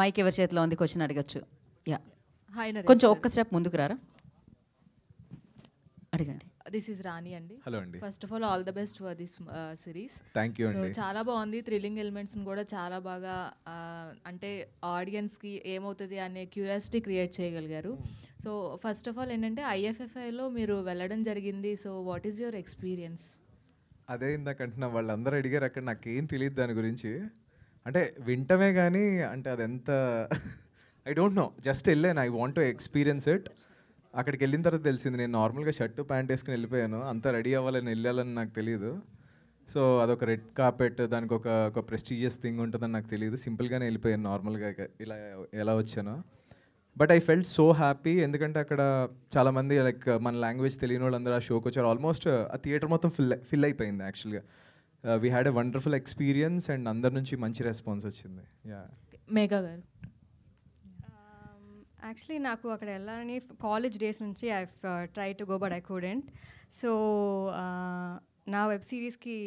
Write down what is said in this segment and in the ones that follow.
Mic ఎవరి చేతిలో ఉంది, క్వశ్చన్ అడగచ్చు. యా, హాయ్ నరేష్ కొంచెం గారు. ఒక్క స్టెప్ ముందుకు రారా, అడగండి. దిస్ ఈజ్ రాణి అండి. హలో అండి. First of all the best for this series. Thank you so అండి. చాలా బాగుంది. థ్రిల్లింగ్ ఎలిమెంట్స్ని కూడా చాలా బాగా అంటే ఆడియన్స్కి ఏమవుతుంది అనే క్యూరియాసిటీ క్రియేట్ చేయగలిగారు. సో ఫస్ట్ ఆఫ్ ఆల్ ఏంటంటే ఐఎఫ్ఎఫ్ఐలో మీరు వెళ్ళడం జరిగింది. So what is your experience? అదే ఇందాక అంటున్నా, వాళ్ళందరూ అడిగారు అక్కడ, నాకేం తెలియదు దాని గురించి. అంటే వింటమే కానీ అంటే అది ఎంత ఐ డోంట్ నో, జస్ట్ వెళ్ళాను, I want to experience it. అక్కడికి వెళ్ళిన తర్వాత తెలిసింది, నేను నార్మల్గా షర్టు ప్యాంట్ వేసుకుని వెళ్ళిపోయాను, అంతా రెడీ అవ్వాలని వెళ్ళాలని నాకు తెలియదు. సో అదొక రెడ్ కార్పెట్, దానికి ఒక ప్రెస్టీజియస్ థింగ్ ఉంటుందని నాకు తెలియదు. సింపుల్గానే వెళ్ళిపోయాను నార్మల్గా ఇలా ఎలా వచ్చానో. But I felt so happy, ఎందుకంటే అక్కడ చాలామంది లైక్ మన లాంగ్వేజ్ తెలియని వాళ్ళందరూ ఆ షోకి వచ్చారు. ఆల్మోస్ట్ ఆ థియేటర్ మొత్తం ఫిల్ అయిపోయింది యాక్చువల్గా. We had a wonderful experience and అందరి నుంచి మంచి రెస్పాన్స్ వచ్చింది. యా, మేఘా గారు. యాక్చువల్లీ నాకు అక్కడ వెళ్ళాలని కాలేజ్ డేస్ నుంచి I try to go but I couldn't. So నా వెబ్ సిరీస్కి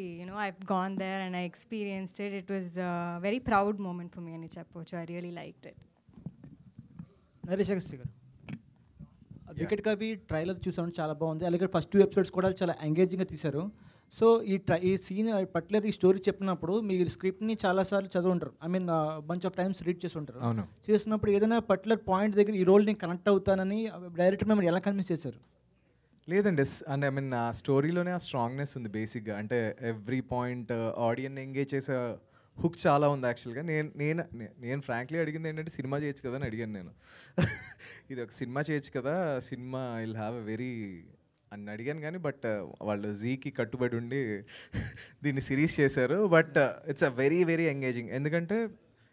I've gone there and I experienced it. It was very proud moment for me అని చెప్పవచ్చు. I really liked it. Naresh Agastya garu, wicket కవి trailer చూసాను, చాలా బాగుంది. అలాగే ఫస్ట్ 2 ఎపిసోడ్స్ కూడా చాలా ఎంగేజింగ్గా తీశారు. సో ఈ సీన్ పర్టికులర్ ఈ స్టోరీ చెప్పినప్పుడు మీరు స్క్రిప్ట్ని చాలాసార్లు చదువుంటారు, I mean bunch of times read చేసి ఉంటారు. అవును. చేసినప్పుడు ఏదైనా పర్టికులర్ పాయింట్ దగ్గర ఈ రోల్ నేను కనెక్ట్ అవుతానని డైరెక్టర్ మేము ఎలా కన్విన్స్ చేశారు? లేదండి, అంటే ఐ మీన్ ఆ స్టోరీలోనే ఆ స్ట్రాంగ్నెస్ ఉంది బేసిక్గా. అంటే ఎవ్రీ పాయింట్ ఆడియన్ ఎంగేజ్ చేసే హుక్ చాలా ఉంది యాక్చువల్గా. నేను ఫ్రాంక్లీ అడిగింది ఏంటంటే సినిమా చేయొచ్చు కదా అని అడిగాను నేను. ఇది ఒక సినిమా చేయొచ్చు కదా, cinema will have a very అని అడిగాను కానీ, బట్ వాళ్ళు జీకి కట్టుబడి ఉండి దీన్ని సిరీస్ చేశారు. But it's a very very engaging, ఎందుకంటే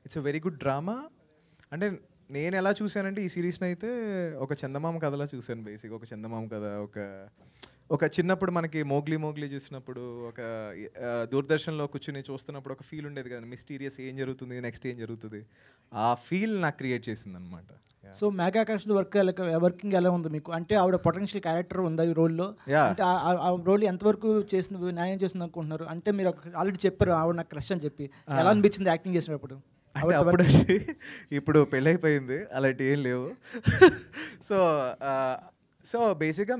it's a very good drama. అంటే నేను ఎలా చూశానంటే ఈ సిరీస్ని అయితే ఒక చందమామ కథలా చూశాను బేసిక్. ఒక చందమామ కథ, ఒక చిన్నప్పుడు మనకి మోగ్లీ చూసినప్పుడు, ఒక దూరదర్శన్లో కూర్చుని చూస్తున్నప్పుడు ఒక ఫీల్ ఉండేది కదా, మిస్టీరియస్ ఏం జరుగుతుంది, నెక్స్ట్ ఏం జరుగుతుంది, ఆ ఫీల్ నాకు క్రియేట్ చేసింది అనమాట. సో మేఘా ఆకాష్లో వర్కింగ్ ఎలా ఉంది మీకు? అంటే ఆవిడ పొటెన్షియల్ క్యారెక్టర్ ఉందా ఈ రోల్లో? అంటే ఆ రోల్ ఎంతవరకు చేసిన న్యాయం చేసింది అనుకుంటున్నారు? అంటే మీరు ఆల్రెడీ చెప్పారు ఆవిడ నాకు క్రష్ అని చెప్పి, ఎలా అనిపించింది యాక్టింగ్ చేసినప్పుడు? అంటే అప్పుడు ఇప్పుడు పెళ్ళైపోయింది, అలాంటి ఏం లేవు. సో బేసిక్గా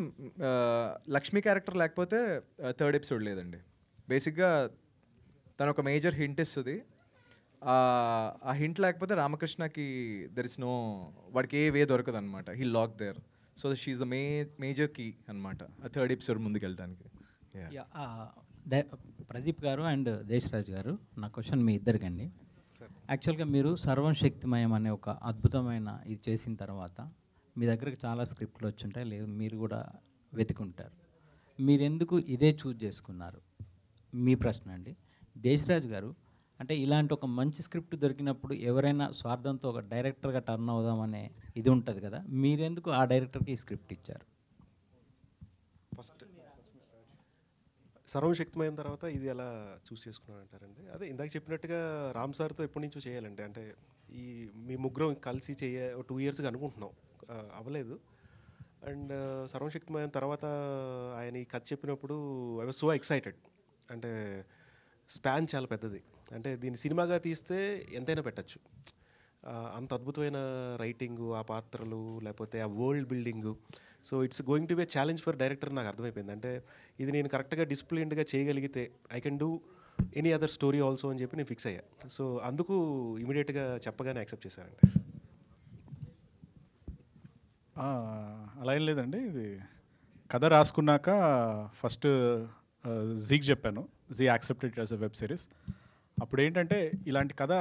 లక్ష్మి క్యారెక్టర్ లేకపోతే 3rd ఎపిసోడ్ లేదండి. బేసిక్గా తను ఒక మేజర్ హింట్ ఇస్తుంది. ఆ హింట్ లేకపోతే రామకృష్ణకి దెర్ ఇస్ నో, వాడికి ఏ వే దొరకదు అనమాట. He lock there. So she's the major key అనమాట ఆ 3rd ఎపిసోడ్ ముందుకు వెళ్ళడానికి. ప్రదీప్ గారు అండ్ దేశరాజ్ గారు, నా క్వశ్చన్ మీ ఇద్దరికండి. యాక్చువల్గా మీరు సర్వం శక్తిమయం అనే ఒక అద్భుతమైన ఇది చేసిన తర్వాత మీ దగ్గరకు చాలా స్క్రిప్ట్లు వచ్చుంటాయి, లేదు మీరు కూడా వెతుకుంటారు. మీరు ఎందుకు ఇదే చూజ్ చేసుకున్నారు? మీ ప్రశ్న అండి. దేశరాజ్ గారు, అంటే ఇలాంటి ఒక మంచి స్క్రిప్ట్ దొరికినప్పుడు ఎవరైనా స్వార్థంతో ఒక డైరెక్టర్గా టర్న్ అవుదామనే ఇది ఉంటుంది కదా, మీరెందుకు ఆ డైరెక్టర్కి ఈ స్క్రిప్ట్ ఇచ్చారు? ఫస్ట్ సర్వం శక్తిమయం తర్వాత ఇది ఎలా చూస్ చేసుకున్నాను అంటారండి. అదే ఇందాక చెప్పినట్టుగా రామ్ సార్తో ఎప్పటి నుంచో చేయాలండి. అంటే ఈ మీ ముగ్గురం కలిసి 2 ఇయర్స్గా అనుకుంటున్నాం, అవ్వలేదు. అండ్ సర్వం శక్తిమయం తర్వాత ఆయన ఈ కథ చెప్పినప్పుడు ఐ వాజ్ సో ఎక్సైటెడ్. అంటే స్పాన్ చాలా పెద్దది, అంటే దీన్ని సినిమాగా తీస్తే ఎంతైనా పెట్టచ్చు. అంత అద్భుతమైన రైటింగు, ఆ పాత్రలు, లేకపోతే ఆ world building. So it's going to be challenge for director నాకు అర్థమైపోయింది. అంటే ఇది నేను కరెక్ట్గా డిసిప్లిన్డ్గా చేయగలిగితే I can do any other story also అని చెప్పి నేను ఫిక్స్ అయ్యా. సో అందుకు ఇమీడియట్గా చెప్పగానే యాక్సెప్ట్ చేశానండి. అలా ఏం లేదండి, ఇది కథ రాసుకున్నాక ఫస్ట్ జీకి చెప్పాను. Zee accepted as a web series. అప్పుడు ఏంటంటే ఇలాంటి కథ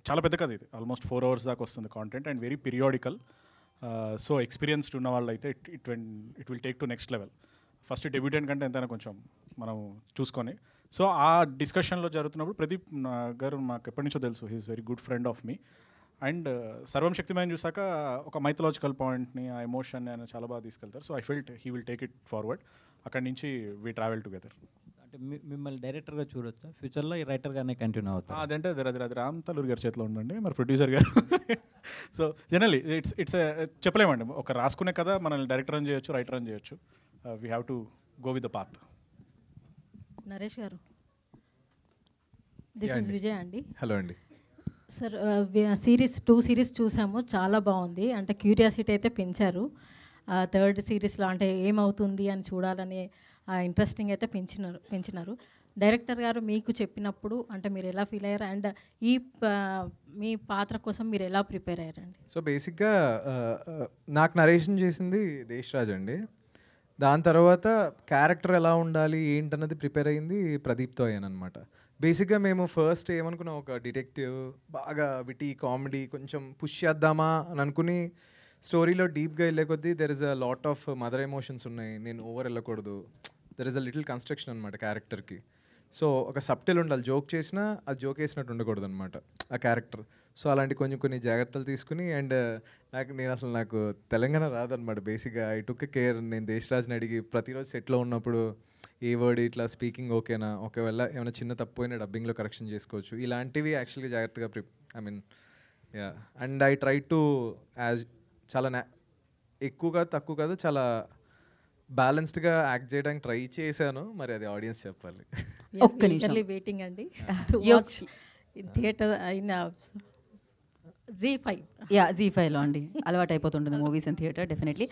చాలా పెద్ద కథ, ఇది ఆల్మోస్ట్ 4 hours దాకా వస్తుంది content and very periodical. So experienced ఉన్న వాళ్ళు అయితే it will take to next level. First debutant కంటే ఎంతైనా కొంచెం మనం చూసుకొని, సో ఆ డిస్కషన్లో జరుగుతున్నప్పుడు ప్రదీప్ గారు నాకు ఎప్పటి నుంచో తెలుసు, he's very good friend of me. And Sarvam Shakthimayam చూసాక ఒక మైథలాజికల్ పాయింట్ని, ఆ ఎమోషన్ని ఆయన చాలా బాగా తీసుకెళ్తారు. So I felt he will take it forward. అక్కడి నుంచి వీ ట్రావెల్ టుగెదర్. అంటే మిమ్మల్ని డైరెక్టర్గా చూడొచ్చా ఫ్యూచర్లో, ఈ రైటర్గానే కంటిన్యూ అవుతుంది? అదంటే అది రామ్ తల్లూరి గారి చేతిలో ఉండండి, మరి ప్రొడ్యూసర్ గారు. సో జనరలీ ఇట్స్ చెప్పలేమండి, ఒక రాసుకునే కదా మనల్ని డైరెక్టర్ అని చేయొచ్చు, రైటర్ అని చేయొచ్చు. We have to go with the path. Naresh గారు, దిస్ ఇస్ విజయ్ అండి. హలో అండి. సార్ సిరీస్ 2 సిరీస్ చూసాము, చాలా బాగుంది. అంటే క్యూరియాసిటీ అయితే పెంచారు. థర్డ్ సిరీస్లో అంటే ఏమవుతుంది అని చూడాలని ఇంట్రెస్టింగ్ అయితే పెంచినారు. డైరెక్టర్ గారు మీకు చెప్పినప్పుడు అంటే మీరు ఎలా ఫీల్ అయ్యారు, అండ్ ఈ మీ పాత్ర కోసం మీరు ఎలా ప్రిపేర్ అయ్యారండి? సో బేసిక్గా నాకు నరేషన్ చేసింది దేశ్ రాజ్ అండి. దాని తర్వాత క్యారెక్టర్ ఎలా ఉండాలి ఏంటన్నది ప్రిపేర్ అయ్యింది ప్రదీప్తో అయ్యానమాట. బేసిక్గా మేము ఫస్ట్ ఏమనుకున్నాం, ఒక డిటెక్టివ్ బాగా విటీ కామెడీ కొంచెం పుష్ చేద్దామా అని అనుకుని స్టోరీలో డీప్గా వెళ్ళే కొద్దీ there is a lot of mother emotions ఉన్నాయి, నేను ఓవర్ వెళ్ళకూడదు, there is a little construction అనమాట క్యారెక్టర్కి. సో ఒక సబ్టిల్ ఉండాలి, జోక్ చేసినా అది జోక్ వేసినట్టు ఉండకూడదు అనమాట ఆ క్యారెక్టర్. సో అలాంటి కొన్ని జాగ్రత్తలు తీసుకుని, అండ్ నాకు తెలంగాణ రాదనమాట బేసిక్గా. I took care. నేను దేశరాజ్ని అడిగి ప్రతిరోజు సెట్లో ఉన్నప్పుడు ఏ వర్డ్ ఇట్లా స్పీకింగ్ ఓకేనా, ఒకవేళ ఏమైనా చిన్న తప్పు అయినా డబ్బింగ్లో కరెక్షన్ చేసుకోవచ్చు, ఇలాంటివి యాక్చువల్గా జాగ్రత్తగా yeah. And I try to చాలా ఎక్కువ తక్కువ కాదు, చాలా బ్యాలెన్స్డ్గా యాక్ట్ చేయడానికి ట్రై చేశాను. మరి అది ఆడియన్స్ చెప్పాలి. ఒక్క నిమిషం వెయిటింగ్ అండి Yo- థియేటర్ అయిన Z5. యా Z5లో అండి అలవాటు అయిపోతుంటుంది movies and theatre definitely.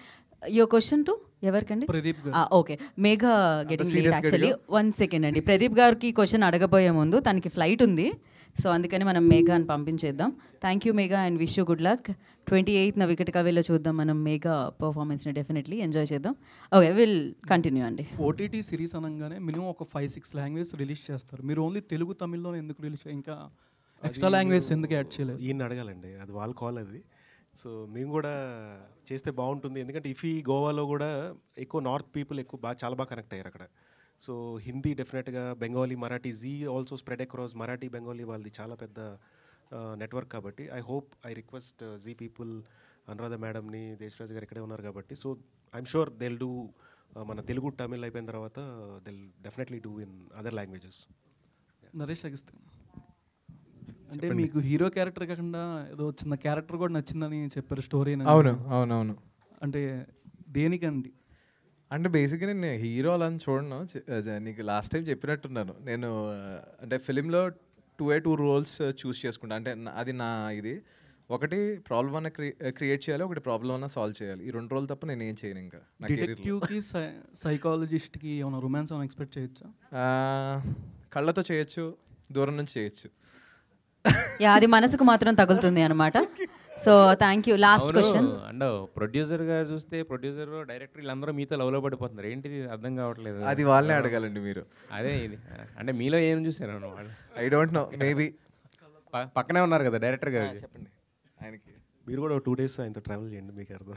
Your question to ఎవరికండి? Pradeep garu. Okay, Megha getting late serious గా యాక్చువల్లీ. 1 సెకండ్ అండి. ప్రదీప్ గారికి క్వశ్చన్ అడగబోయే ముందు తనకి ఫ్లైట్ ఉంది, సో అందుకని మనం మేఘాని పంపించేద్దాం. Thank you Megha, and wish you good luck. 28న wicket కవేలో చూద్దాం మనం మేఘా పర్ఫార్మెన్స్ని, డెఫినెట్లీ ఎంజాయ్ చేద్దాం. ఓకే, విల్ కంటిన్యూ అండి. ఓటీటీ సిరీస్ అనగానే మినిమం ఒక 5-6 లాంగ్వేజ్ రిలీజ్ చేస్తారు. మీరు ఓన్లీ తెలుగు తమిళ్లో ఎందుకు రిలీజ్, ఇంకా ఎక్స్ట్రా లాంగ్వేజ్ ఎందుకు యాడ్ చేయలేదు? ఈయన అడగాలండి, అది వాళ్ళ కాల్ అది. సో మేము కూడా చేస్తే బాగుంటుంది, ఎందుకంటే ఇఫీ గోవాలో కూడా ఎక్కువ నార్త్ పీపుల్ చాలా బాగా కనెక్ట్ అయ్యారు అక్కడ. సో హిందీ డెఫినెట్గా, Bengali, Marathi, Zee also spread across Marathi, Bengali వాళ్ళది చాలా పెద్ద నెట్వర్క్ కాబట్టి I request Zee people, Anuradha మేడంని, దేశరాజ్ గారు ఇక్కడే ఉన్నారు కాబట్టి, so I'm sure they'll do. మన తెలుగు తమిళ్ అయిపోయిన తర్వాత they'll definitely do in other languages. Naresh Agastya, అంటే మీకు హీరో క్యారెక్టర్ కాకుండా ఏదో చిన్న క్యారెక్టర్ కూడా నచ్చిందని చెప్పారు స్టోరీ. అవును. అంటే దేనికండి? అంటే బేసిక్గా నేను హీరో అలా అని చూడను. నీకు లాస్ట్ టైం చెప్పినట్టున్నాను నేను, అంటే ఫిలింలో 2 రోల్స్ చూస్ చేసుకుంటా. అంటే అది నా ఇది, ఒకటి ప్రాబ్లం అన్న క్రియేట్ చేయాలి, ఒకటి ప్రాబ్లం అన్న సాల్వ్ చేయాలి. ఈ 2 రోల్ తప్ప నేను ఏం చేయను. ఇంకా డిటెక్టివ్కి సైకాలజిస్ట్కి ఏమైనా రొమాన్స్ ఏమైనా ఎక్స్పెక్ట్ చేయొచ్చా? కళ్ళతో చేయొచ్చు, దూరం నుంచి చేయొచ్చు. యా, అది మనసుకు మాత్రం తగులుతుంది అనమాట. So thank you. Last question. And producer గారు చూస్తే, ప్రొడ్యూసర్ డైరెక్టర్ వీళ్ళందరూ మీతో లవ్లో పడిపోతున్నారు, ఏంటిది అర్థం కావట్లేదు. అది వాళ్ళనే అడగాలండి మీరు. అదే ఇది, అంటే మీలో ఏం చూసారు వాళ్ళు? ఐ డోంట్ నో, మేబీ పక్కనే ఉన్నారు కదా డైరెక్టర్ గారు, చెప్పండి ఆయనకి. మీరు కూడా 2 days ఆయనతో ట్రావెల్ చేయండి, మీకు అర్థం.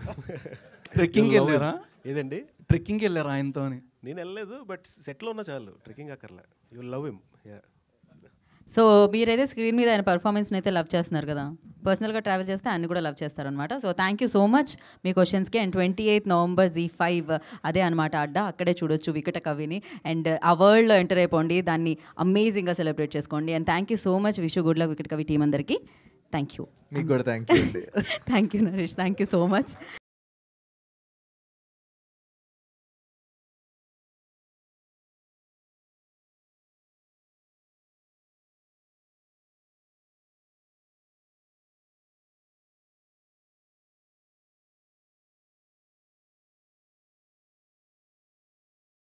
ట్రెక్కింగ్కి వెళ్ళారా? ఏదండి? ట్రెక్కింగ్కి వెళ్ళారా ఆయనతో? నేను వెళ్ళలేదు, బట్ సెట్లో ఉన్న చాలు, ట్రెక్కింగ్ అక్కర్లే. You love him. Yeah. So మీరైతే స్క్రీన్ మీద ఆయన పర్ఫార్మెన్స్ని అయితే లవ్ చేస్తున్నారు కదా, పర్సనల్గా ట్రావెల్ చేస్తే ఆయన కూడా లవ్ చేస్తారనమాట. So thank you so much మీ క్వశ్చన్స్కి. అండ్ 28 నవంబర్ Z5 అదే అనమాట అడ్డా, అక్కడే చూడొచ్చు వికట కవిని. అండ్ ఆ వరల్డ్లో ఎంటర్ అయిపోండి, దాన్ని అమేజింగ్గా సెలబ్రేట్ చేసుకోండి. And thank you so much, wish you good luck Vikkatakavi team అందరికీ. Thank you. మీకు కూడా థ్యాంక్ యూ అండి. Thank you Naresh, thank you so much.